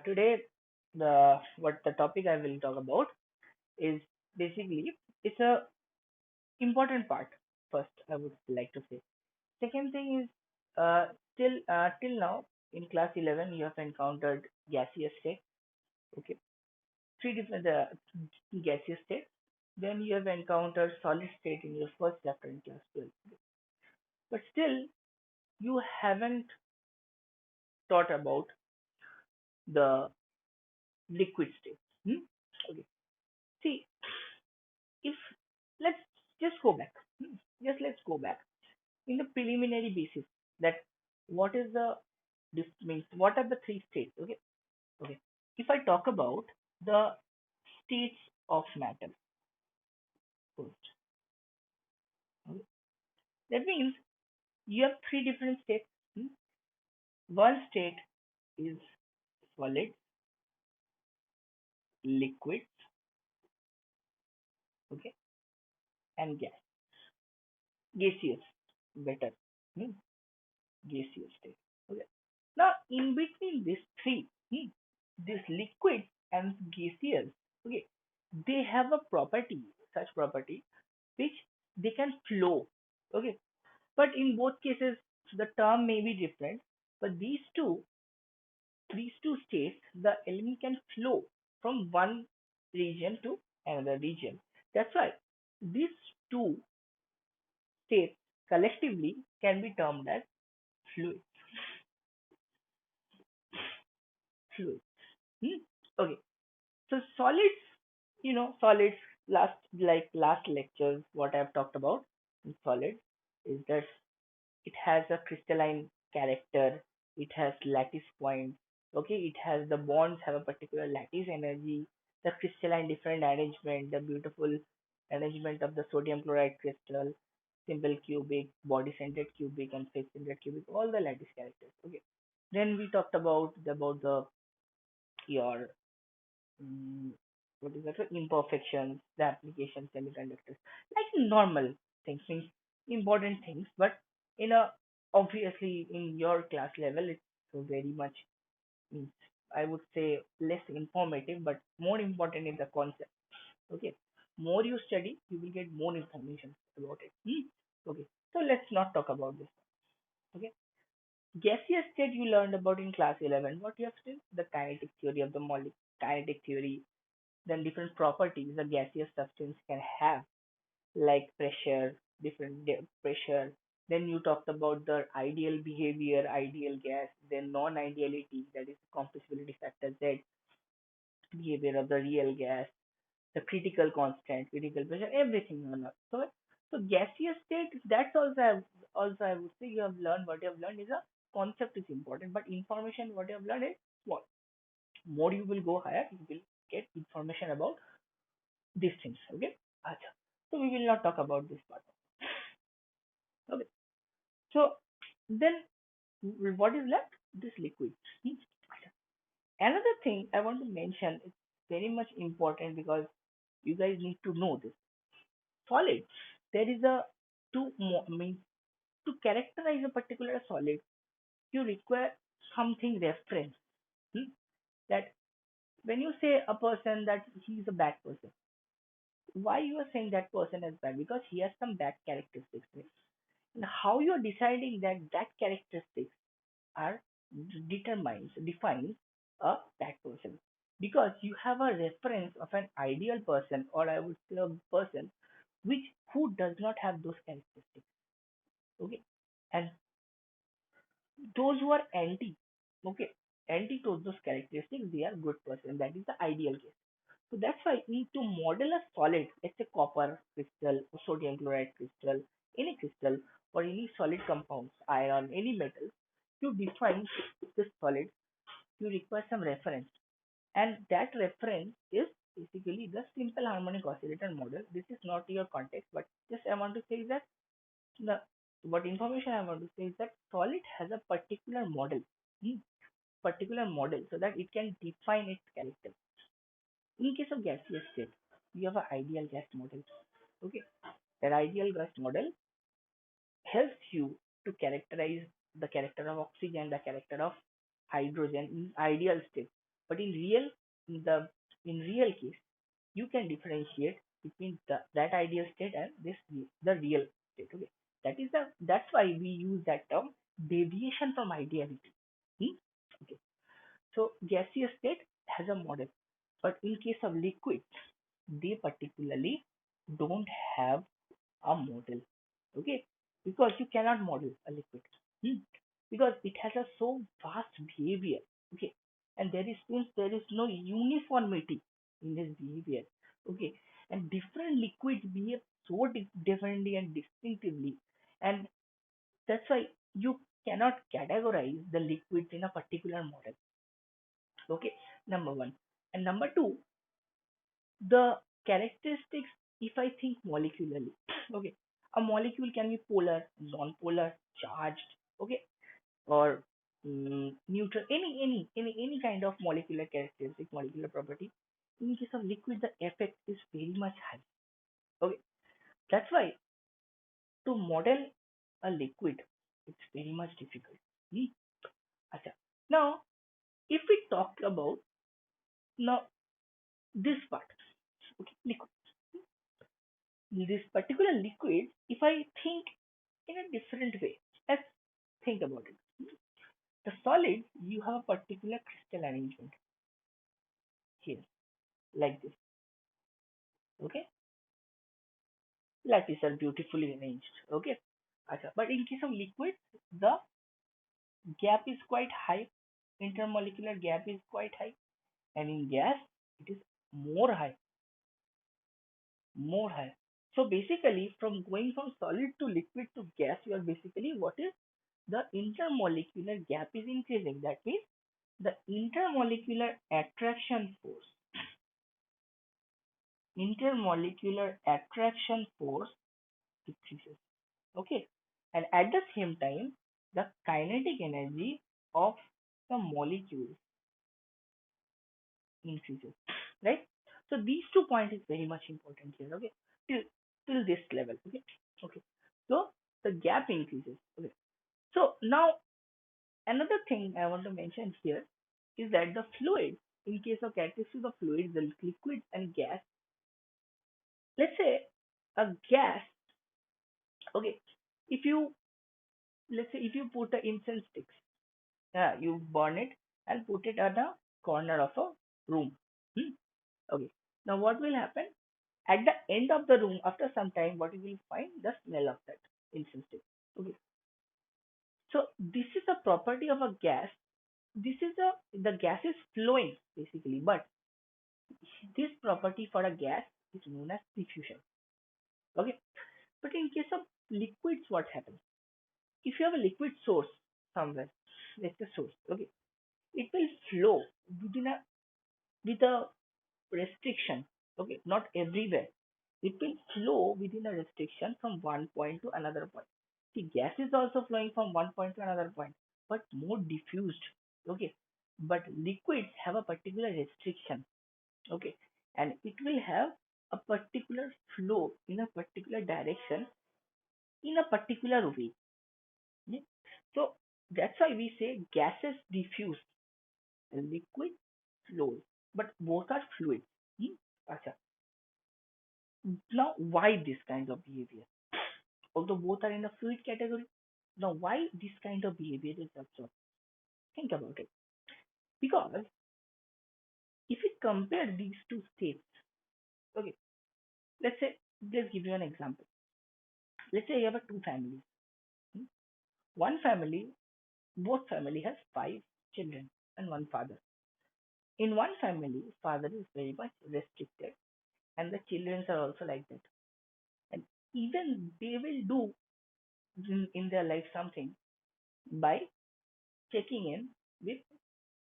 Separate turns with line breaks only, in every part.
Today, the topic I will talk about is basically it's a important part. First, I would like to say. Second thing is till now in class 11 you have encountered gaseous state. Okay, three different gaseous states. Then you have encountered solid state in your first chapter in class 12. But still, you haven't thought about the liquid state. Hmm? Okay. See, if let's just go back. Just let's go back in the preliminary basis that what is the means what are the three states? Okay, okay. If I talk about the states of matter first, okay, that means you have three different states. Hmm? One state is solid, liquid, okay, and gaseous, better. Hmm? Gaseous state. Okay. Now, in between these three, this liquid and gaseous, okay, they have a property, such property, which they can flow. Okay. But in both cases, the term may be different. But these two states, the element can flow from one region to another region. That's why these two states collectively can be termed as fluid. Fluid. Hmm? Okay. So solids, solids last lectures, what I've talked about in solids is that it has a crystalline character, it has lattice points, okay, it has the bonds have a particular lattice energy, the crystalline different arrangement, the beautiful arrangement of the sodium chloride crystal, simple cubic, body centered cubic, and face centered cubic, all the lattice characters. Okay. Then we talked about the your mm, what is that? Imperfections, the application semiconductors, like normal things, means important things, but in a obviously in your class level, it's so very much means I would say less informative, but more important in the concept. Okay, more you study, you will get more information about it. Okay, so let's not talk about this. Okay, gaseous state you learned about in class 11. What you have studied? The kinetic theory of the molecule, kinetic theory, then different properties a gaseous substance can have, like pressure, pressure. Then you talked about the ideal behavior, ideal gas, then non-ideality, that is compressibility factor Z, behavior of the real gas, the critical constant, critical pressure, everything on that. So gaseous state, that's also I would say you have learned what you have learned is a concept is important, but information what you have learned is small. More you will go higher, you will get information about these things. Okay. Acha. So we will not talk about this part. Okay. So then what is left? This liquid. Acha. Another thing I want to mention is very much important because you guys need to know this. Solid. There is a means to characterize a particular solid, you require something reference. Hmm? That when you say a person that he is a bad person, why you are saying that person is bad? Because he has some bad characteristics. And how you're deciding that that characteristics are defines a bad person, because you have a reference of an ideal person, or I would say a person which who does not have those characteristics. Okay. And those who are okay, anti to those characteristics, they are good person, that is the ideal case. So that's why to model a solid, let's say copper crystal or sodium chloride crystal, any crystal or any solid compounds, iron, any metal, to define this solid, you require some reference. And that reference is basically the simple harmonic oscillator model. This is not your context, but just I want to say that the what information I want to say is that solid has a hmm, particular model, so that it can define its character. In case of gaseous state, you have an ideal gas model. Okay, that ideal gas model helps you to characterize the character of oxygen, the character of hydrogen in ideal state. But in real case, you can differentiate between that ideal state and the real state. Okay, that's why we use that term deviation from ideality. Hmm? Okay, so gaseous state has a model, but in case of liquid, they particularly don't have a model. Okay, because you cannot model a liquid. Hmm? Because it has a so vast behavior. Okay, and there is no uniformity in this behavior. Okay, and different liquids behave so differently and distinctively, and that's why you cannot categorize the liquids in a particular model. Okay, number one. And number two, the characteristics, if I think molecularly, okay, a molecule can be polar, non-polar, charged, okay, or neutral, any kind of molecular characteristic, molecular property. In case of liquid, the effect is very much high. Okay, that's why to model a liquid, it's very much difficult. Hmm? Acha. Now, if we talk about now this part, okay, liquid, this particular liquid, if I think in a different way, let's think about it. The solid, you have a particular crystal arrangement here, like this, okay? Lattice are beautifully arranged, okay? Acha. But in case of liquid, the gap is quite high, intermolecular gap is quite high, and in gas, it is more high, more high. So basically, from going from solid to liquid to gas, you are basically what is the intermolecular gap is increasing. That means the intermolecular attraction force decreases. Okay, and at the same time, the kinetic energy of the molecule increases. Right? So these 2 points is very much important here. Okay, till till this level. Okay, okay. So the gap increases. Okay. So now another thing I want to mention here is that the fluid, in case of characteristics of fluids, the liquid and gas, let's say a gas, okay, if you, let's say if you put a incense sticks, yeah, you burn it and put it at a corner of a room. Hmm? Okay, now what will happen? At the end of the room, after some time, what you will find? The smell of that incense stick. Okay, so this is a property of a gas. This is a The gas is flowing basically, but this property for a gas is known as diffusion. Okay, but in case of liquids, what happens? If you have a liquid source somewhere, let's say source, okay, it will flow within a with a restriction. Okay, not everywhere. It will flow within a restriction from one point to another point. See, gas is also flowing from one point to another point, but more diffused. Okay, but liquids have a particular restriction. Okay, and it will have a particular flow in a particular direction in a particular way. Yeah? So that's why we say gases diffuse and liquid flows, but both are fluid. Hmm? Acha. Now, why this kind of behavior? Although both are in the fluid category, now why this kind of behavior is observed? Think about it. Because if we compare these two states, okay, let's say, let's give you an example. Let's say you have a two families. Hmm? One family, both family has five children and one father. In one family, father is very much restricted, and the children are also like that. And even they will do in their life something by checking in with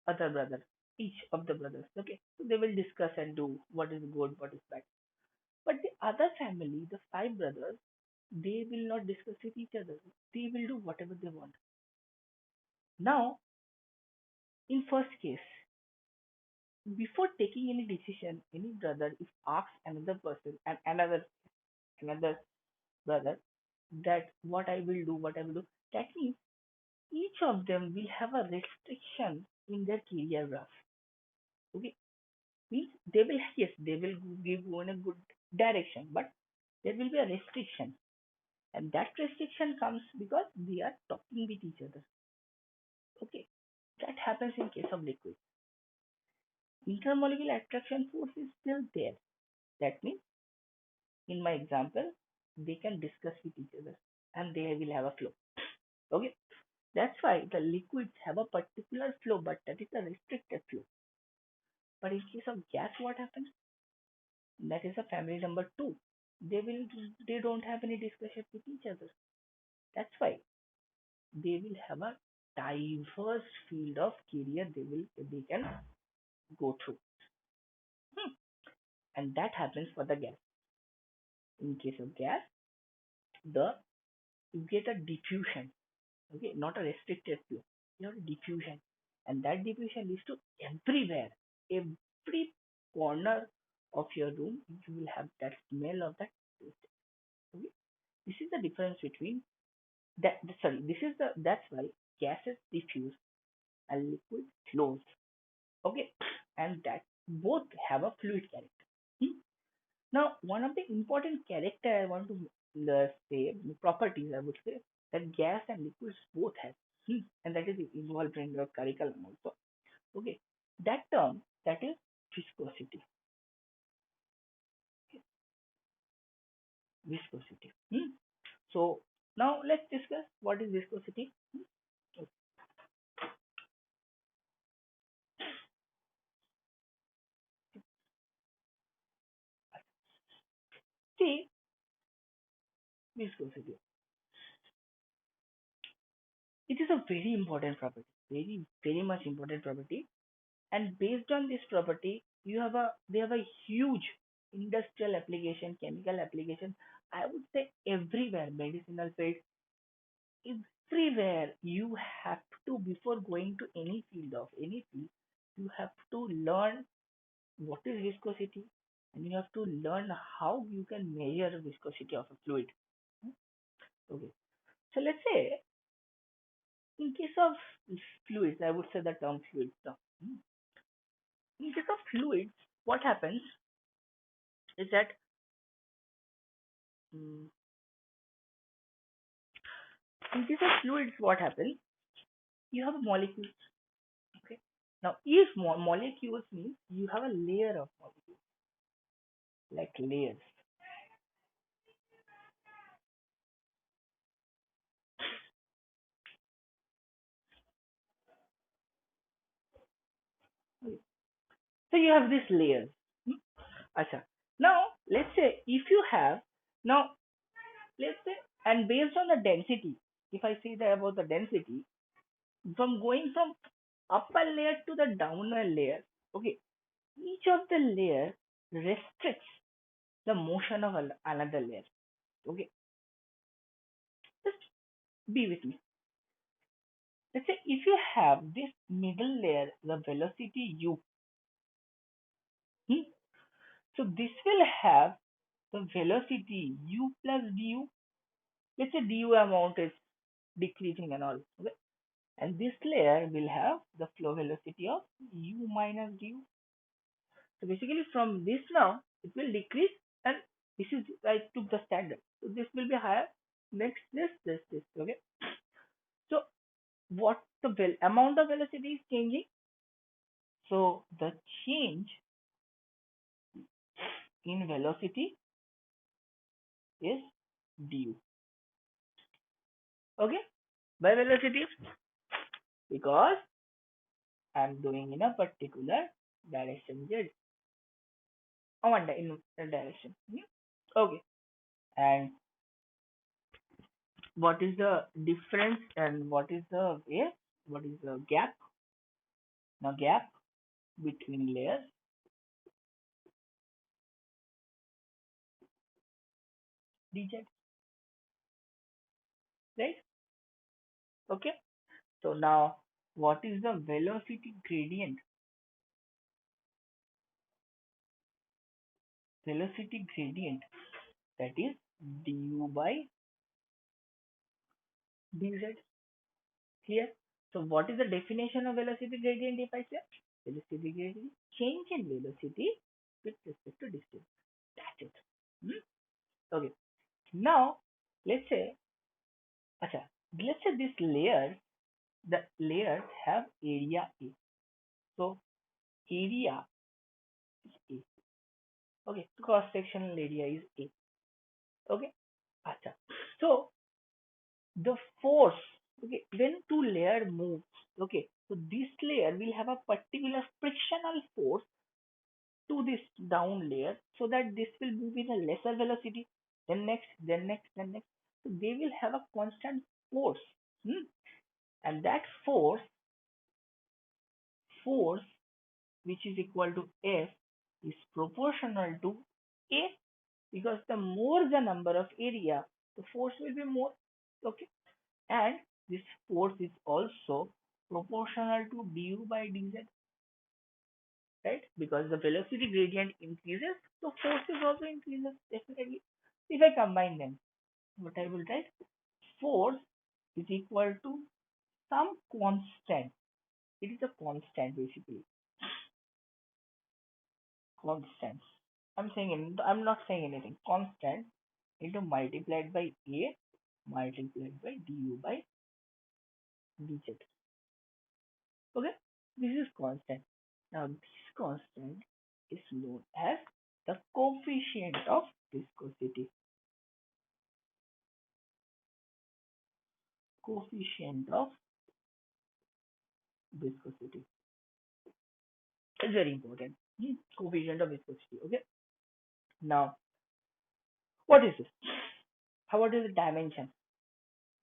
other brother, each of the brothers. Okay, so they will discuss and do what is good, what is bad. But the other family, the five brothers, they will not discuss with each other. They will do whatever they want. Now, in first case, before taking any decision, any brother if asks another person and another brother that what I will do, what I will do, that means each of them will have a restriction in their career graph. Okay, means they will, yes, they will give you in a good direction, but there will be a restriction, and that restriction comes because we are talking with each other. Okay, that happens in case of liquid. Intermolecular attraction force is still there. That means, in my example, they can discuss with each other and they will have a flow. Okay, that's why the liquids have a particular flow, but that is a restricted flow. But in case of gas, what happens? That is a family number two. They will, they don't have any discussion with each other. That's why they will have a diverse field of carrier they can go through. Hmm. And that happens for the gas. In case of gas, the you get a diffusion. Okay, not a restricted flow. You have a diffusion, and that diffusion leads to everywhere, every corner of your room. You will have that smell of that taste. Okay, this is the difference between that. Sorry, this is the that's why gases diffuse and liquid flows. Okay, and that both have a fluid character. Hmm? Now, one of the important character I want to say, properties I would say, that gas and liquids both have, and that is involved in your curriculum also. Okay, that term, that is viscosity. Viscosity. So now let's discuss what is viscosity. Okay. See, viscosity. It is a very important property, very much important property, and based on this property you have a they have a huge industrial application, chemical application, I would say everywhere, medicinal field, everywhere. You have to, before going to any field, you have to learn what is viscosity, and you have to learn how you can measure viscosity of a fluid. Okay, so let's say in case of fluids, I would say the term fluids now. In case of fluids, what happens is that, mm, in case of fluids, what happens? You have molecules. Okay. Now, if molecules means you have a layer of molecules, like layers. Okay. So you have these layers. Hmm? Acha. Now, let's say if you have, now let's say, and based on the density, if I say that about the density, from going from upper layer to the downer layer, okay, each of the layer restricts the motion of another layer. Okay, just be with me. Let's say if you have this middle layer, the velocity u, hmm, so this will have the velocity u plus du. Let's say du amount is decreasing and all. Okay, and this layer will have the flow velocity of u minus du. So basically, from this now it will decrease, and this is, I took the standard. So this will be higher. Next, this. Okay. So what the amount of velocity is changing? So the change in velocity is du. Okay, by velocity, because I'm doing in a particular direction z, or in a direction. Okay, and what is the difference and what is the way? What is the gap? Now gap between layers, dz, right? Okay. So now what is the velocity gradient? Velocity gradient, that is du by dz. Clear? So what is the definition of velocity gradient if I say? Velocity gradient, change in velocity with respect to distance. That's it. Hmm? Okay. Now, let's say, acha, let's say this layer, the layers have area A. So, area is A. Okay. Cross sectional area is A. Okay. Acha. So, the force, okay, when two layer moves, okay, so this layer will have a particular frictional force to this down layer so that this will move with a lesser velocity, then next, then next, then next. So they will have a constant force. Hmm? And that force which is equal to F is proportional to A, because the more the number of area, the force will be more. Okay. And this force is also proportional to du by dz, right? Because the velocity gradient increases, so force is also increases definitely. If I combine them, what I will write, force is equal to some constant. It is a constant basically. Constant. I'm not saying anything. Constant into multiplied by A multiplied by du by dz. Okay? This is constant. Now this constant is known as the coefficient of viscosity. Coefficient of viscosity. It's very important. Coefficient of viscosity. Okay. Now, what is this? How about the dimension?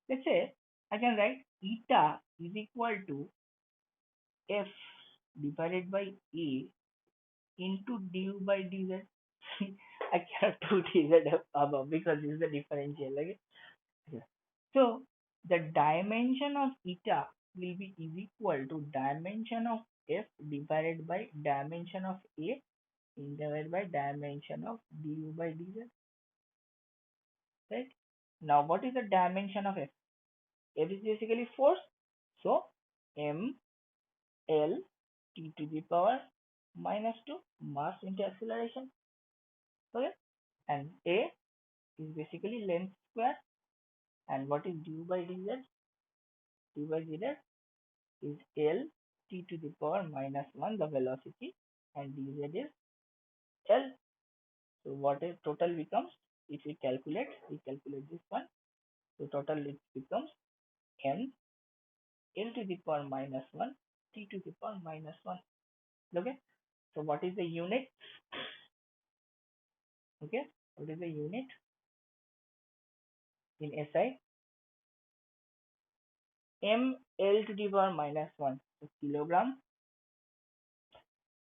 Let's say I can write eta is equal to F divided by A into du by dz. I cannot do dz above because this is the differential. Okay? Yeah. So the dimension of eta will be is equal to dimension of F divided by dimension of A divided by dimension of du by dz. Right? Now what is the dimension of F? F is basically force. So m L t to the power minus 2 mass into acceleration. Okay? And A is basically length square. And what is du by dz? Du by dz is L t to the power minus 1, the velocity, and dz is L. So what is total becomes, if we calculate this one, so total it becomes m L to the power minus 1 t to the power minus 1. Okay? So what is the unit? Okay? What is the unit in SI? M L to the power minus 1. So kilogram,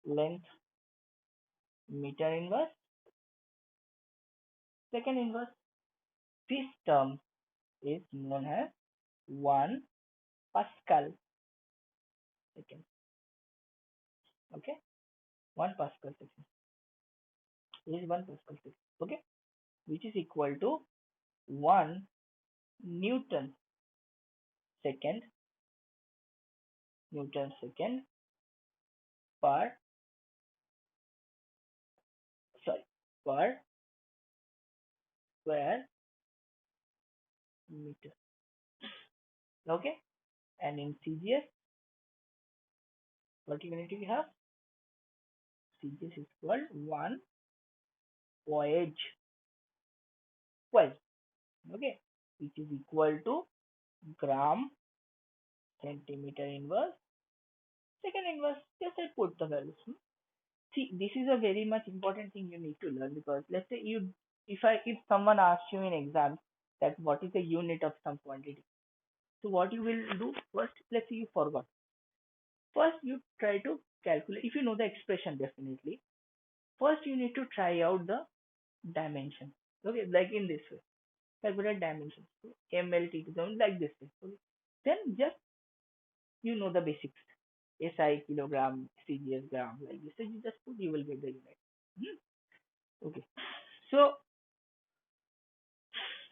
length, meter inverse, second inverse. This term is known as 1 Pascal second. Okay? 1 Pascal second. This is 1 Pascal second. Okay? Which is equal to 1 Newton second, Newton second per, sorry, per square meter. Okay? And in CGS, what unit we have? CGS is called 1 voyage square. Okay? Which is equal to gram centimeter inverse second inverse. Just I put the values. See, this is a very much important thing you need to learn, because let's say you, if someone asks you in exam that what is the unit of some quantity, so what you will do first, let's say you forgot. First, you try to calculate. If you know the expression, definitely. First, you need to try out the dimension. Okay, like in this way. Calculate dimensions. So, MLT to them like this way. Okay. Then just you know the basics. SI kilogram, CGS gram, like this. So you just put, you will get the unit. Okay. So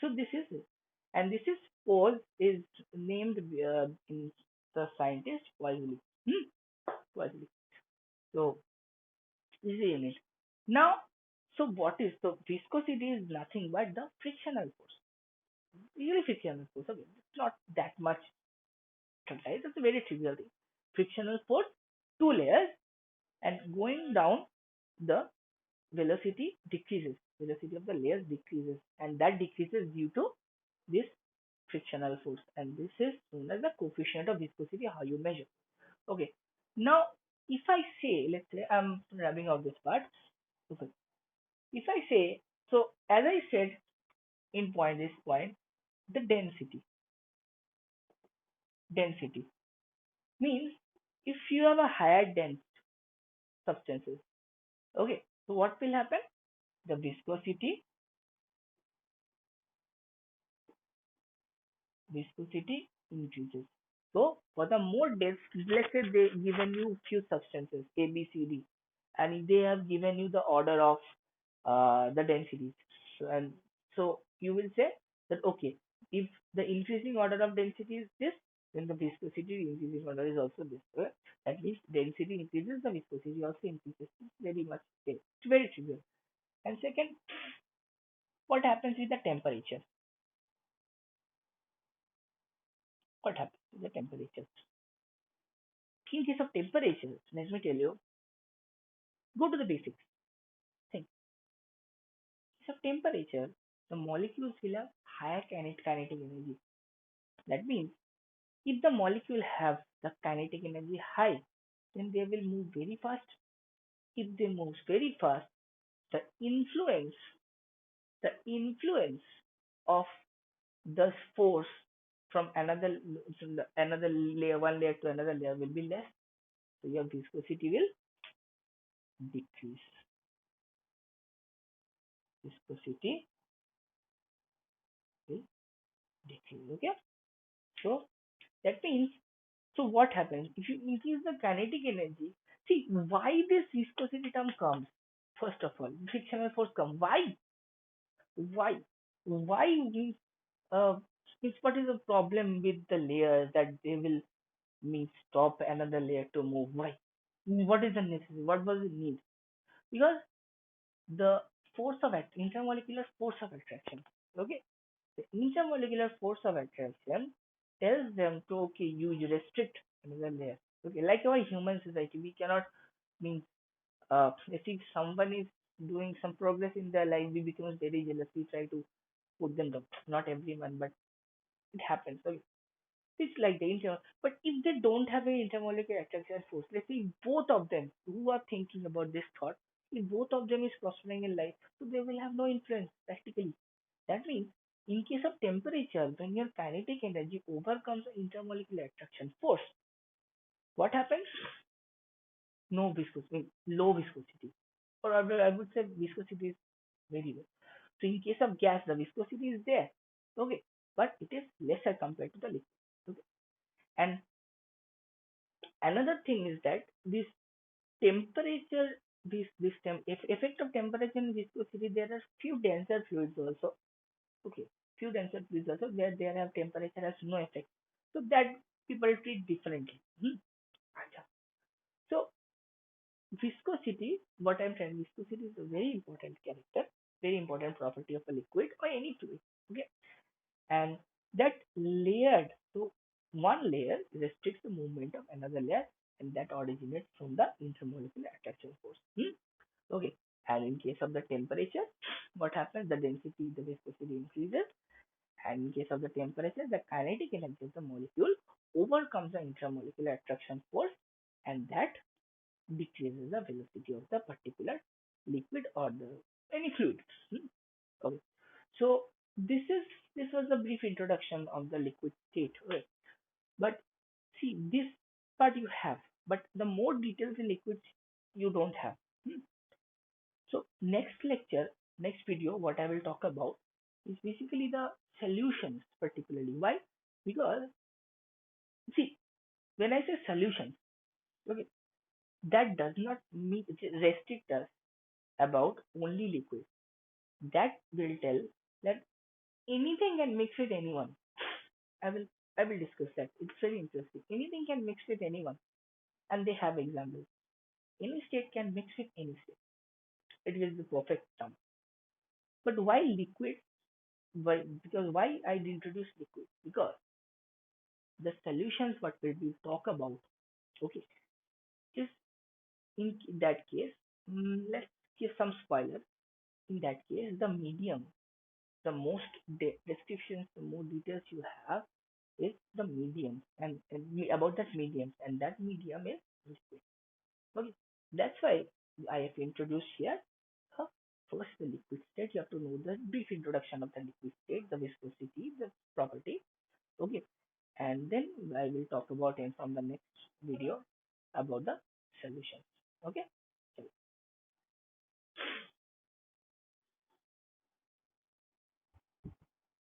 this is it. And this is pose is named in the scientist Wisely. Hmm? Wisely. easy unit. Now, so what is so viscosity is nothing but the frictional force. Really frictional force. Okay, it's not that much, right? It's a very trivial thing. Frictional force, two layers, and going down, the velocity decreases. Velocity of the layers decreases, and that decreases due to this frictional force. And this is known as the coefficient of viscosity. How you measure? Okay. Now, if I say, let's say I'm rubbing out this part. Okay. If I say, so as I said in this point, the density means if you have a higher dense substances, okay, so what will happen? The viscosity increases. So for the more dense, let's say they given you few substances A, B, C, D, and they have given you the order of the densities. And so you will say that okay, if the increasing order of density is this, then the viscosity increasing order is also this. That means density increases, the viscosity also increases. It's very much same. It's very trivial. And second, what happens with the temperature? What happens with the temperature? In case of temperature, let me tell you, go to the basics. Think. In case of temperature, the molecules will have higher kinetic energy. That means if the molecule have the kinetic energy high, then they will move very fast. If they move very fast, the influence, the influence of the force from another layer, one layer to another layer will be less. So your viscosity will decrease. Viscosity will decrease. Okay. So that means, so what happens if you increase the kinetic energy? See why this viscosity term comes. First of all, frictional force come. Why? Why? Why we means what is the problem with the layers that they will mean stop another layer to move? Why? What is the necessity? What was the need? Because the intermolecular force of attraction. Okay, the intermolecular force of attraction tells them to okay, you restrict another layer. Okay, like our human society, we cannot mean if someone is doing some progress in their life, we become very jealous. We try to put them down. Not everyone, but it happens. So it's like the inter. But if they don't have an intermolecular attraction force, let's say both of them who are thinking about this thought, if both of them is prospering in life, so they will have no influence practically. That means in case of temperature, when your kinetic energy overcomes the intermolecular attraction force, what happens? No viscosity, low viscosity, or I would say viscosity is very low. So in case of gas, the viscosity is there, okay, but it is lesser compared to the liquid. Okay. And another thing is that this temperature, effect of temperature and viscosity, there are few denser fluids also. Okay, few denser fluids also where they have temperature has no effect. So that people treat differently. Acha. So viscosity, what I'm saying, viscosity is a very important character, very important property of a liquid or any fluid. Okay, and that layered, so one layer restricts the movement of another layer, and that originates from the intermolecular attraction force. Okay, and in case of the temperature, what happens? The density, the viscosity increases, and in case of the temperature, the kinetic energy of the molecule overcomes the intermolecular attraction force, and that decreases the velocity of the particular liquid or the any fluid. Okay. So this was a brief introduction of the liquid state. Okay. But see this part you have, but the more details in liquids you don't have. Hmm. So next lecture, next video, what I will talk about is basically the solutions particularly. Why? Because see, when I say solutions, okay, that does not mean restrict us about only liquid. That will tell that anything can mix with anyone. I will I will discuss that. It's very interesting. Anything can mix with anyone, and they have examples. Any state can mix with any state. It is the perfect term. But why liquid? Why? Because why I introduce liquid? Because the solutions what we will talk about, okay, is in that case, let's give some spoiler. In that case, the medium, the most descriptions, the more details you have is the medium and about that medium, and that medium is liquid. Okay, that's why I have introduced here. uh, First, the liquid state. You have to know the brief introduction of the liquid state, the viscosity, the property. Okay, and then I will talk about in from the next video about the solutions. Okay.